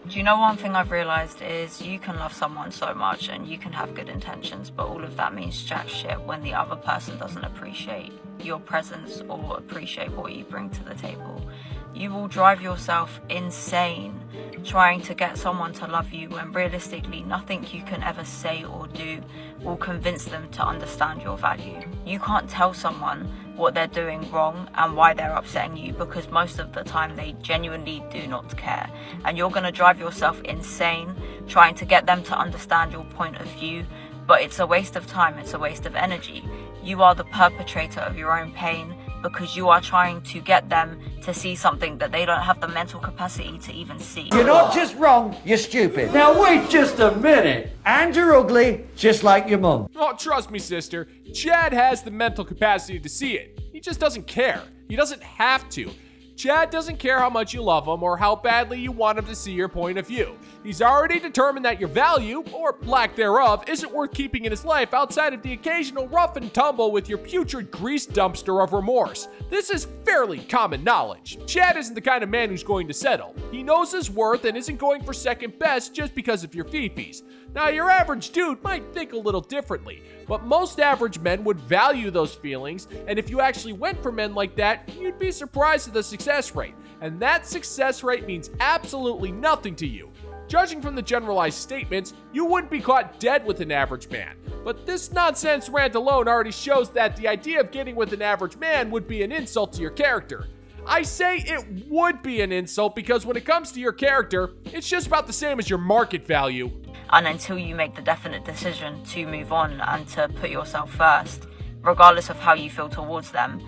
Do you know one thing I've realised is you can love someone so much and you can have good intentions, but all of that means jack shit when the other person doesn't appreciate your presence or appreciate what you bring to the table. You will drive yourself insane trying to get someone to love you when realistically nothing you can ever say or do will convince them to understand your value. You can't tell someone what they're doing wrong and why they're upsetting you because most of the time they genuinely do not care. And you're going to drive yourself insane trying to get them to understand your point of view, but it's a waste of time, it's a waste of energy. You are the perpetrator of your own pain because you are trying to get them to see something that they don't have the mental capacity to even see. You're not just wrong, you're stupid. Now wait just a minute. And you're ugly, just like your mum. Oh, trust me, sister. Chad has the mental capacity to see it. He just doesn't care. He doesn't have to. Chad doesn't care how much you love him or how badly you want him to see your point of view. He's already determined that your value, or lack thereof, isn't worth keeping in his life outside of the occasional rough and tumble with your putrid grease dumpster of remorse. This is fairly common knowledge. Chad isn't the kind of man who's going to settle. He knows his worth and isn't going for second best just because of your fifis. Now, your average dude might think a little differently, but most average men would value those feelings, and if you actually went for men like that, you'd be surprised at the success rate. And that success rate means absolutely nothing to you. Judging from the generalized statements, you wouldn't be caught dead with an average man. But this nonsense rant alone already shows that the idea of getting with an average man would be an insult to your character. I say it would be an insult because when it comes to your character, it's just about the same as your market value. And until you make the definite decision to move on and to put yourself first, regardless of how you feel towards them,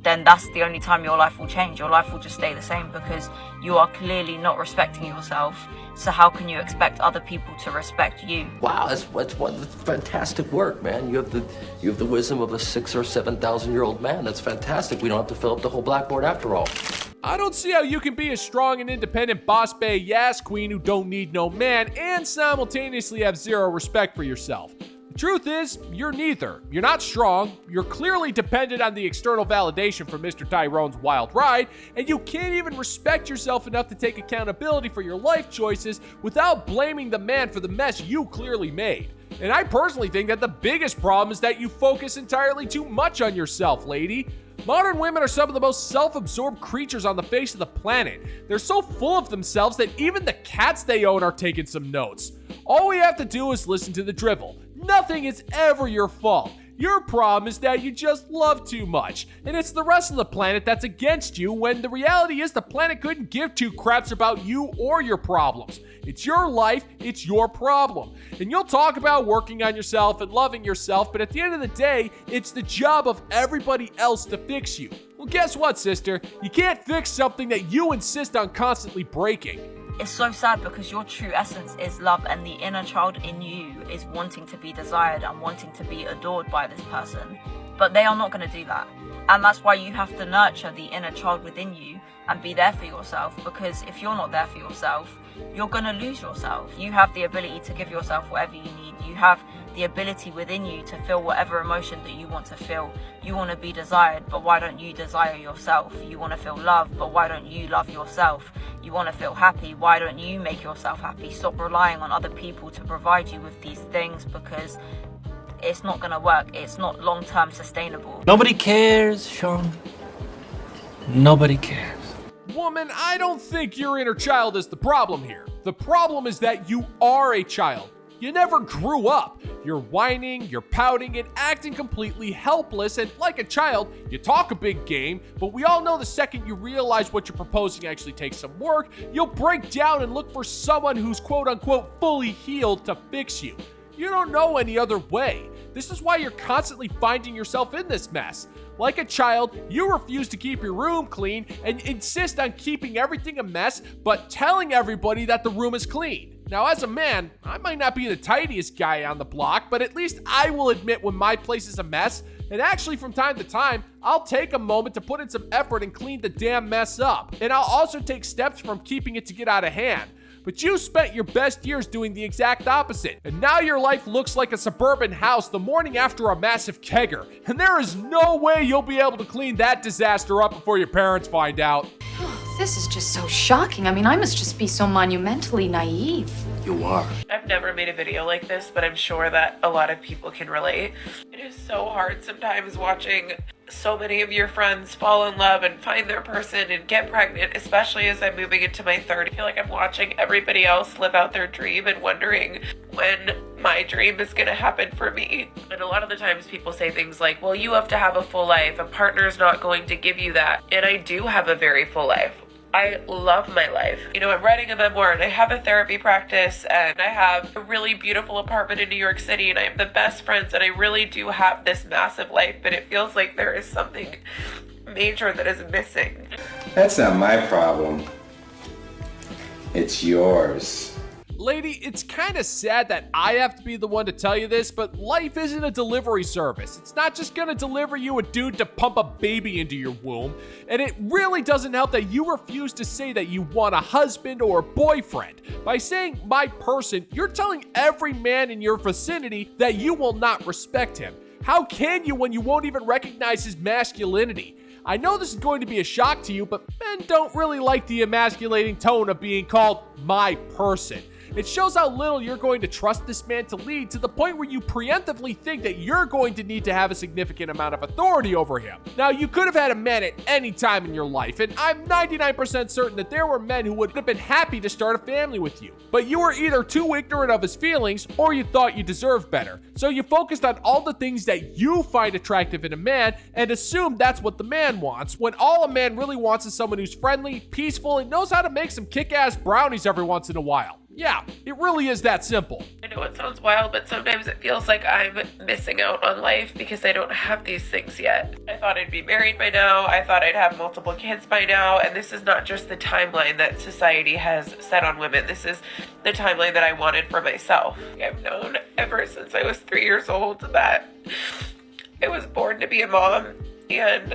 then that's the only time your life will change. Your life will just stay the same because you are clearly not respecting yourself. So how can you expect other people to respect you? Wow, that's fantastic work, man. You have the wisdom of a 6,000 or 7,000-year-old man. That's fantastic. We don't have to fill up the whole blackboard after all. I don't see how you can be a strong and independent boss bae yas queen who don't need no man and simultaneously have zero respect for yourself. The truth is, you're neither. You're not strong, you're clearly dependent on the external validation from Mr. Tyrone's wild ride, and you can't even respect yourself enough to take accountability for your life choices without blaming the man for the mess you clearly made. And I personally think that the biggest problem is that you focus entirely too much on yourself, lady. Modern women are some of the most self-absorbed creatures on the face of the planet. They're so full of themselves that even the cats they own are taking some notes. All we have to do is listen to the drivel. Nothing is ever your fault. Your problem is that you just love too much, and it's the rest of the planet that's against you when the reality is the planet couldn't give two craps about you or your problems. It's your life, it's your problem. And you'll talk about working on yourself and loving yourself, but at the end of the day, it's the job of everybody else to fix you. Well, guess what, sister? You can't fix something that you insist on constantly breaking. It's so sad because your true essence is love and the inner child in you is wanting to be desired and wanting to be adored by this person. But they are not going to do that. And that's why you have to nurture the inner child within you and be there for yourself, because if you're not there for yourself, you're going to lose yourself. You have the ability to give yourself whatever you need. You have the ability within you to feel whatever emotion that you want to feel. You want to be desired, but why don't you desire yourself? You want to feel love, but why don't you love yourself? You want to feel happy, why don't you make yourself happy? Stop relying on other people to provide you with these things because it's not going to work. It's not long-term sustainable. Nobody cares, Sean. Nobody cares. Woman, I don't think your inner child is the problem here. The problem is that you are a child. You never grew up. You're whining, you're pouting, and acting completely helpless, and like a child, you talk a big game, but we all know the second you realize what you're proposing actually takes some work, you'll break down and look for someone who's quote-unquote fully healed to fix you. You don't know any other way. This is why you're constantly finding yourself in this mess. Like a child, you refuse to keep your room clean and insist on keeping everything a mess, but telling everybody that the room is clean. Now, as a man, I might not be the tidiest guy on the block, but at least I will admit when my place is a mess, and actually from time to time, I'll take a moment to put in some effort and clean the damn mess up. And I'll also take steps from keeping it to get out of hand. But you spent your best years doing the exact opposite, and now your life looks like a suburban house the morning after a massive kegger, and there is no way you'll be able to clean that disaster up before your parents find out. This is just so shocking. I mean, I must just be so monumentally naive. You are. I've never made a video like this, but I'm sure that a lot of people can relate. It is so hard sometimes watching so many of your friends fall in love and find their person and get pregnant, especially as I'm moving into my 30s. I feel like I'm watching everybody else live out their dream and wondering when my dream is going to happen for me. And a lot of the times people say things like, well, you have to have a full life. A partner's not going to give you that. And I do have a very full life. I love my life. You know, I'm writing a memoir and I have a therapy practice and I have a really beautiful apartment in New York City and I have the best friends and I really do have this massive life, but it feels like there is something major that is missing. That's not my problem. It's yours. Lady, it's kind of sad that I have to be the one to tell you this, but life isn't a delivery service. It's not just gonna deliver you a dude to pump a baby into your womb. And it really doesn't help that you refuse to say that you want a husband or a boyfriend. By saying my person, you're telling every man in your vicinity that you will not respect him. How can you when you won't even recognize his masculinity? I know this is going to be a shock to you, but men don't really like the emasculating tone of being called my person. It shows how little you're going to trust this man to lead, to the point where you preemptively think that you're going to need to have a significant amount of authority over him. Now, you could have had a man at any time in your life, and I'm 99% certain that there were men who would have been happy to start a family with you. But you were either too ignorant of his feelings, or you thought you deserved better. So you focused on all the things that you find attractive in a man, and assumed that's what the man wants, when all a man really wants is someone who's friendly, peaceful, and knows how to make some kick-ass brownies every once in a while. Yeah, it really is that simple. I know it sounds wild, but sometimes it feels like I'm missing out on life because I don't have these things yet. I thought I'd be married by now. I thought I'd have multiple kids by now. And this is not just the timeline that society has set on women. This is the timeline that I wanted for myself. I've known ever since I was 3 years old that I was born to be a mom, and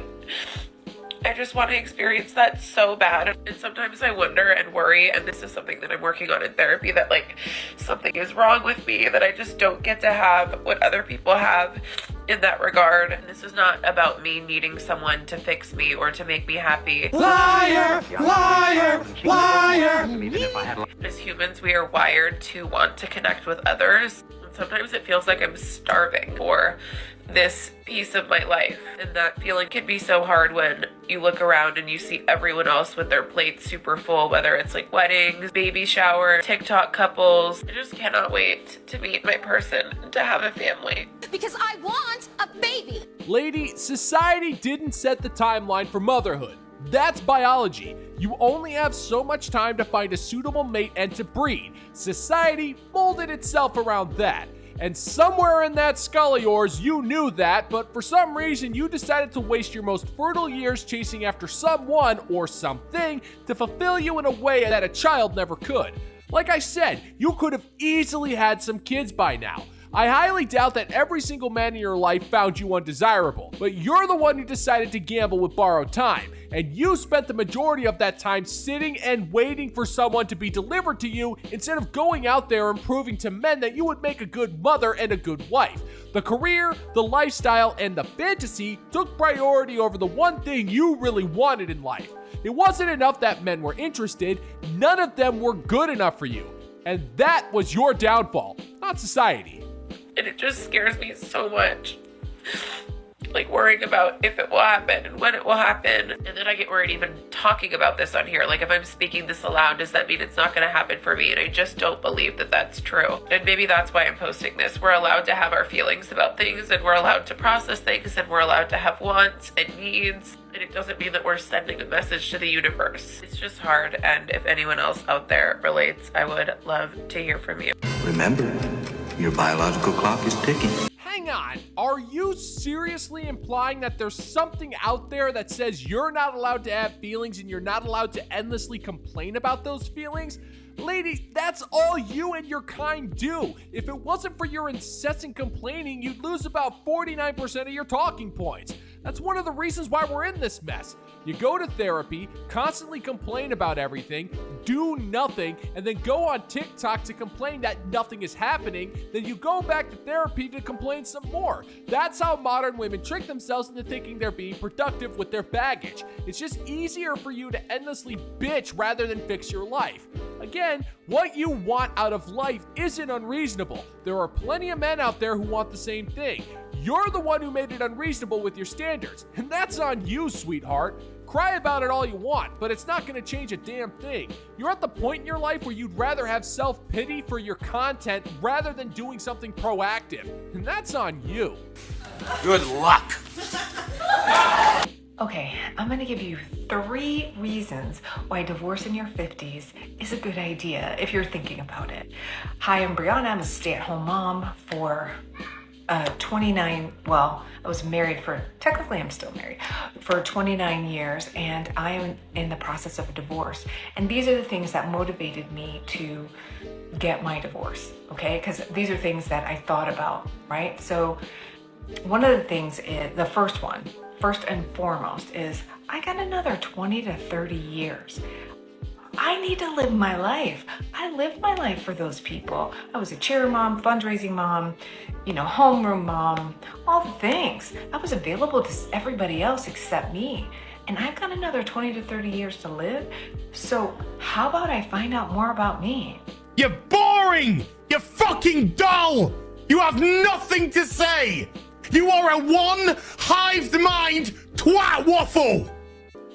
I just want to experience that so bad. And sometimes I wonder and worry, and this is something that I'm working on in therapy, that like something is wrong with me, that I just don't get to have what other people have in that regard. And this is not about me needing someone to fix me or to make me happy. Liar! Liar! Liar! As humans, we are wired to want to connect with others. And sometimes it feels like I'm starving for this piece of my life, and that feeling can be so hard when you look around and you see everyone else with their plates super full, whether it's like weddings, baby showers, TikTok couples. I just cannot wait to meet my person and to have a family. Because I want a baby. Lady, society didn't set the timeline for motherhood. That's biology. You only have so much time to find a suitable mate and to breed. Society molded itself around that. And somewhere in that skull of yours, you knew that, but for some reason, you decided to waste your most fertile years chasing after someone or something to fulfill you in a way that a child never could. Like I said, you could have easily had some kids by now. I highly doubt that every single man in your life found you undesirable, but you're the one who decided to gamble with borrowed time, and you spent the majority of that time sitting and waiting for someone to be delivered to you instead of going out there and proving to men that you would make a good mother and a good wife. The career, the lifestyle, and the fantasy took priority over the one thing you really wanted in life. It wasn't enough that men were interested, none of them were good enough for you. And that was your downfall, not society. And it just scares me so much. Like worrying about if it will happen and when it will happen. And then I get worried even talking about this on here. Like if I'm speaking this aloud, does that mean it's not going to happen for me? And I just don't believe that that's true. And maybe that's why I'm posting this. We're allowed to have our feelings about things, and we're allowed to process things, and we're allowed to have wants and needs. And it doesn't mean that we're sending a message to the universe. It's just hard. And if anyone else out there relates, I would love to hear from you. Remember, your biological clock is ticking. Hang on, are you seriously implying that there's something out there that says you're not allowed to have feelings and you're not allowed to endlessly complain about those feelings? Lady, that's all you and your kind do. If it wasn't for your incessant complaining, you'd lose about 49% of your talking points. That's one of the reasons why we're in this mess. You go to therapy, constantly complain about everything, do nothing, and then go on TikTok to complain that nothing is happening. Then you go back to therapy to complain some more. That's how modern women trick themselves into thinking they're being productive with their baggage. It's just easier for you to endlessly bitch rather than fix your life. Again, what you want out of life isn't unreasonable. There are plenty of men out there who want the same thing. You're the one who made it unreasonable with your standards, and that's on you, sweetheart. Cry about it all you want, but it's not going to change a damn thing. You're at the point in your life where you'd rather have self-pity for your content rather than doing something proactive, and that's on you. Good luck. Okay, I'm gonna give you 3 reasons why divorce in your 50s is a good idea if you're thinking about it. Hi, I'm Brianna. I'm a stay-at-home mom for 29, well, I was married for, technically I'm still married, for 29 years, and I am in the process of a divorce. And these are the things that motivated me to get my divorce, okay? Because these are things that I thought about, right? So one of the things is, the first and foremost is, I got another 20 to 30 years. I need to live my life. I lived my life for those people. I was a cheer mom, fundraising mom, homeroom mom, all the things. I was available to everybody else except me. And I've got another 20 to 30 years to live. So how about I find out more about me? You're boring! You're fucking dull! You have nothing to say! You are a one-hived mind twat waffle!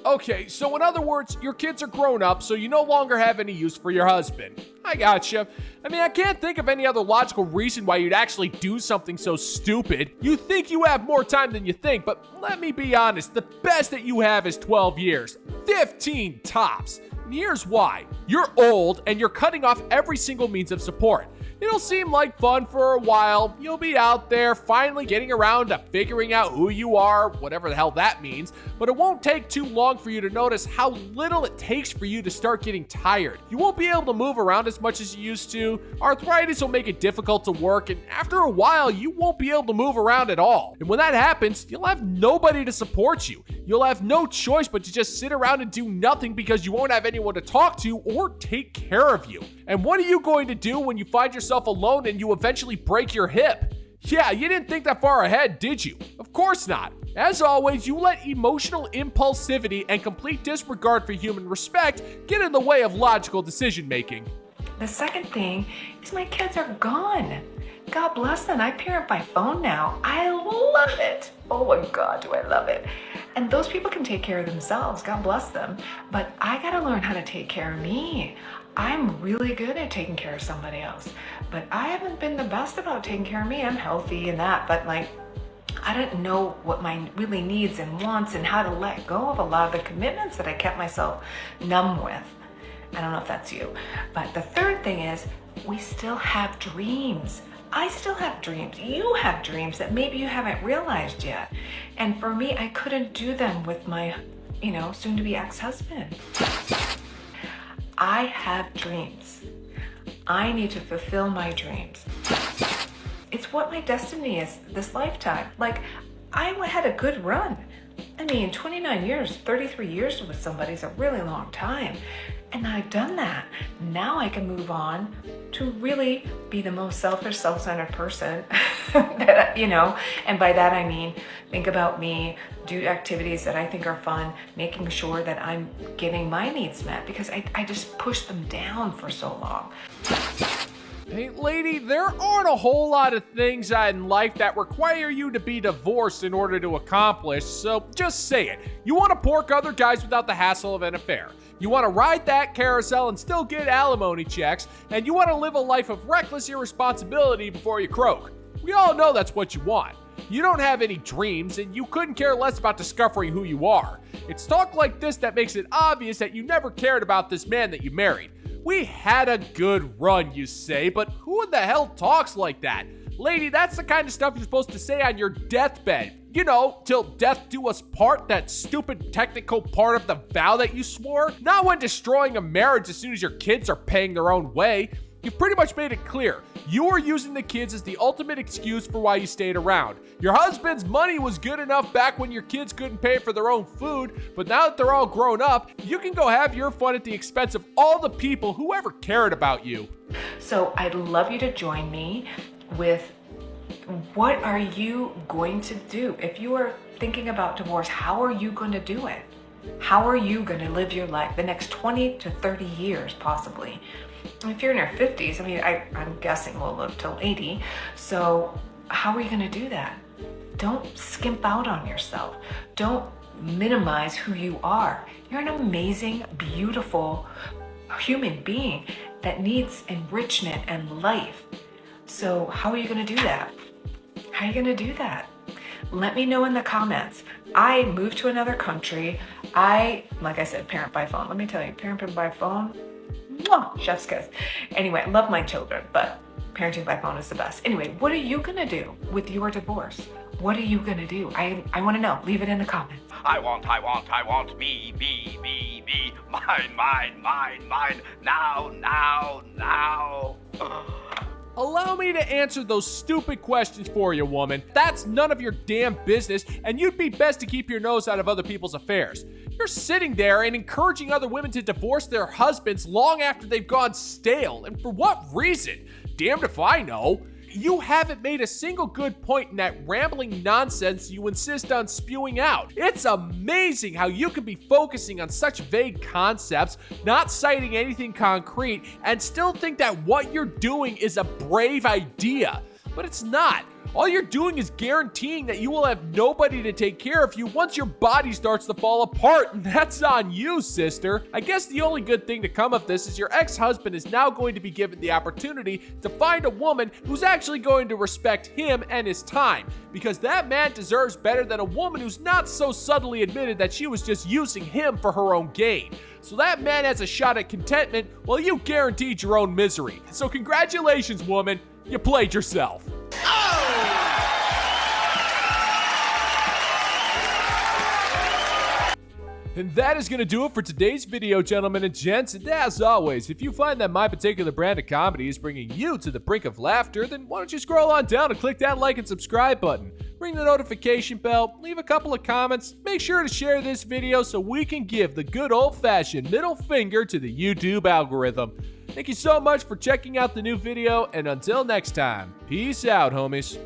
Okay, so in other words, your kids are grown up, so you no longer have any use for your husband. I gotcha. I mean, I can't think of any other logical reason why you'd actually do something so stupid. You think you have more time than you think, but let me be honest, the best that you have is 12 years. 15 tops. And here's why. You're old, and you're cutting off every single means of support. It'll seem like fun for a while. You'll be out there finally getting around to figuring out who you are, whatever the hell that means, but it won't take too long for you to notice how little it takes for you to start getting tired. You won't be able to move around as much as you used to. Arthritis will make it difficult to work, and after a while, you won't be able to move around at all. And when that happens, you'll have nobody to support you. You'll have no choice but to just sit around and do nothing because you won't have anyone to talk to or take care of you. And what are you going to do when you find yourself alone and you eventually break your hip? Yeah, you didn't think that far ahead, did you? Of course not. As always, you let emotional impulsivity and complete disregard for human respect get in the way of logical decision making. The second thing is my kids are gone. God bless them. I parent by phone now. I love it. Oh my God, do I love it. And those people can take care of themselves. God bless them. But I got to learn how to take care of me. I'm really good at taking care of somebody else, but I haven't been the best about taking care of me. I'm healthy and that, but I didn't know what my really needs and wants and how to let go of a lot of the commitments that I kept myself numb with. I don't know if that's you. But the third thing is, we still have dreams. I still have dreams. You have dreams that maybe you haven't realized yet. And for me, I couldn't do them with my, soon-to-be ex-husband. I have dreams. I need to fulfill my dreams. It's what my destiny is this lifetime. I had a good run. 29 years, 33 years with somebody is a really long time. And I've done that. Now I can move on to really be the most selfish, self-centered person that, and by that I mean, think about me, do activities that I think are fun, making sure that I'm getting my needs met because I just pushed them down for so long. Hey, lady, there aren't a whole lot of things in life that require you to be divorced in order to accomplish, so just say it. You want to pork other guys without the hassle of an affair. You want to ride that carousel and still get alimony checks, and you want to live a life of reckless irresponsibility before you croak. We all know that's what you want. You don't have any dreams, and you couldn't care less about discovering who you are. It's talk like this that makes it obvious that you never cared about this man that you married. We had a good run, you say, but who in the hell talks like that? Lady, that's the kind of stuff you're supposed to say on your deathbed. Till death do us part, that stupid technical part of the vow that you swore. Not when destroying a marriage as soon as your kids are paying their own way. You've pretty much made it clear. You are using the kids as the ultimate excuse for why you stayed around. Your husband's money was good enough back when your kids couldn't pay for their own food, but now that they're all grown up, you can go have your fun at the expense of all the people who ever cared about you. So I'd love you to join me with what are you going to do? If you are thinking about divorce, how are you going to do it? How are you going to live your life the next 20 to 30 years, possibly? If you're in your 50s, I mean, I'm guessing we'll live till 80. So how are you going to do that? Don't skimp out on yourself. Don't minimize who you are. You're an amazing, beautiful human being that needs enrichment and life. So how are you going to do that? How are you going to do that? Let me know in the comments. I moved to another country. Like I said, parent by phone. Let me tell you, parenting by phone, mwah, chef's kiss. Anyway, I love my children, but parenting by phone is the best. Anyway, what are you going to do with your divorce? What are you going to do? I want to know. Leave it in the comments. I want, me, mine, now. Allow me to answer those stupid questions for you, woman. That's none of your damn business, and you'd be best to keep your nose out of other people's affairs. You're sitting there and encouraging other women to divorce their husbands long after they've gone stale, and for what reason? Damned if I know. You haven't made a single good point in that rambling nonsense you insist on spewing out. It's amazing how you can be focusing on such vague concepts, not citing anything concrete, and still think that what you're doing is a brave idea. But it's not. All you're doing is guaranteeing that you will have nobody to take care of you once your body starts to fall apart, and that's on you, sister. I guess the only good thing to come of this is your ex-husband is now going to be given the opportunity to find a woman who's actually going to respect him and his time, because that man deserves better than a woman who's not so subtly admitted that she was just using him for her own gain. So that man has a shot at contentment while you guaranteed your own misery. So congratulations, woman. You played yourself. And that is going to do it for today's video, gentlemen and gents. And as always, if you find that my particular brand of comedy is bringing you to the brink of laughter, then why don't you scroll on down and click that like and subscribe button. Ring the notification bell, leave a couple of comments, make sure to share this video so we can give the good old-fashioned middle finger to the YouTube algorithm. Thank you so much for checking out the new video, and until next time, peace out, homies.